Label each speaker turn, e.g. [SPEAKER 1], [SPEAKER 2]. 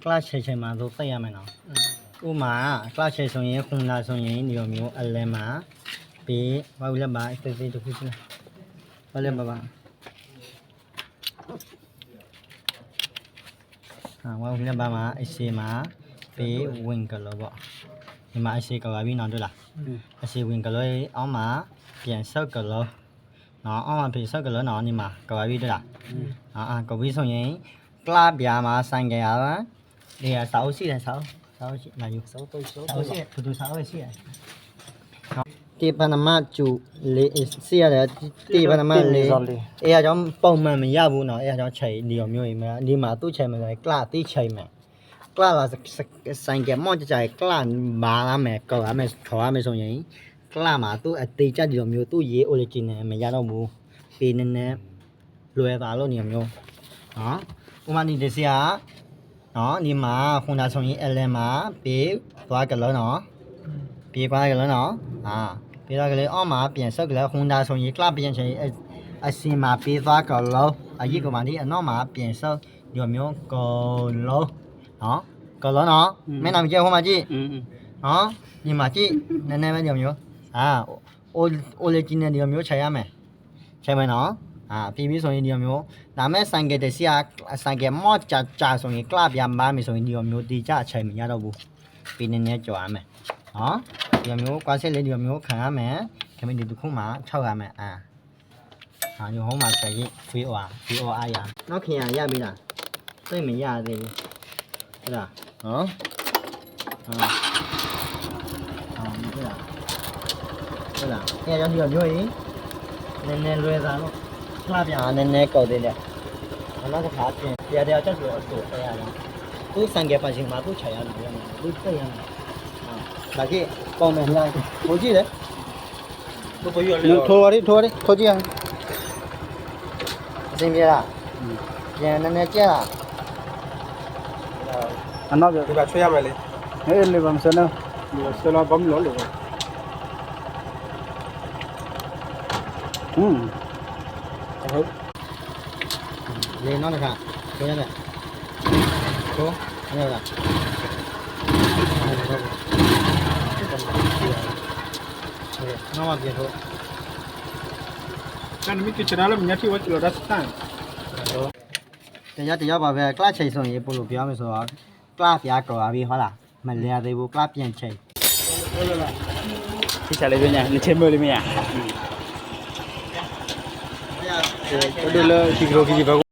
[SPEAKER 1] ကလချေချေမှာသို့သိရမယ်နော်ဥမာကလချေဆိုရင်ခုနဆိုရင်ဒီလိုမျိုးအလဲမှာပြီးဘာလို့လဲပါအသေးသေးတစ်ခုချင်းဘာလဲပါဘာလို့လဲပါမှာအစီမှာပြီးဝင်ကလောပေါ့ဒီမှာအစီကလာပြီးနော်တွေ့လားအစီဝင်ကလောအောက်မှာပြန်ဆောက်ကလောနော်အောက်မှာပြန်ဆောက်ကလောနော်ဒီမှာကလာပြီးတွေ့လားကပြီးဆိုရင်ကလပြာမှာဆိုင်ကြရပါဒီကစာအုပ်ရှိတယ်စာအုပ်ရှိလာယူစာအုပ်ရှိဘယ်သူစာအုပ်ရှိရဒီပနမကျူလေးစီရတယ်ဒီပနမလေးအဲ့အကြောင်းပုံမှန်မရဘူးနော်အဲ့အကြောင်းချိန်ဒီလိုမျိုးကြီးမလားဒီမှာသူ့ချိန်မှာကလတိချိန်မှာကလလာဆိုင်ကမော့ကြကလမာလာမယ်ကောရမယ်ခေါ်ရမယ်ဆိုရင်ကလမှာသူ့အသေးချက်ဒီလိုမျိုးသူ့ရေး original မရတော့ဘူးပေးနေနေလွယ်ပါလို့နေမျိုးနော်ဥမာဒီစရာနော်ဒီမှာခုနဆိုရင် L မှာပေးသွားကြလို့နော်ပေးသွားကြလို့နော်ပေးသွားကြလေအောက်မှာပြန်ဆောက်ကလေးခုနဆိုရင်ကလပြန်ချင်အစီမှာပေးသွားကြလို့အကြီးကမှဒီအနောက်မှာပြန်ဆောက်ဒီမျိုးကောလို့နော်ကောလို့နော်မင်းနာမကြည့်ဟိုမှာကြည့်နော်ဒီမှာကြည့်နည်းနည်းပဲဒီမျိုးoriginal ဒီမျိုးချိန်ရမယ်ချိန်မယ်နော်ပြီးဆိုရင်ဒီမျိုးဒါမဲ့ဆိုင်ကတဲ့ဆရာဆိုင်ကမော့ကြာဆိုရင်ကလပြမ်းပါမယ်ဆိုရင်ဒီမျိုးဒီကြအချိန်မရတော့ဘူးပြီးနေနေကြော်ရမယ်နော်ဒီမျိုးကွာဆက်လေးဒီမျိုးခံရမယ်ခင်ဗျဒီတစ်ခုမှ6ရမယ်ညဟောမှာဆက်ရင် VOR ရနောက်ခင်ရပြီလားသိမရသေးဘူးဟုတ်လားနော်ဟုတ်လားအဲ့ကြောင့်ဒီမျိုးရင်နည်းနည်းလွယ်တာလို့လှပြနည်းနည်းကောက်သေးတယ်နောက်တစ်ခါပြင်တရားချက်ဆိုတော့ဆိုအဲ့ရတယ်သူဆိုင်ကပါရှင်မှာသူခြာရတယ်သူသိရမယ်ဒါကြီးပေါင်းမယ်လားဟိုကြည့်လေသူပြောရလေထိုးကြည့်အောင်အစင်းပြလားပြန်နည်းနည်းကြက်လားအနောက်ပြဒီကချွေးရမယ်လေဟဲ့လေဗမ်စနော်ဒီစလာဘမ်လို့လို့ဟုတ်လေနော်ခါကျရတယ်ကိုရလားနော်မပြေတော့ကန်မီကချရာလမြတ်တီဝတ်လို့ဒါစတန်တရားပါပဲကလချိန်ဆိုရင်ပို့လို့ပြောမယ်ဆိုတော့ကလပြားကော်ပြီးဟုတ်လားမလဲရသေးဘူးကလပြန်ချိန်ဟုတ်လားဒီချာလေးပြညာလက်ချမလို့မရဒီလိုဒီလိုကြီးဘာ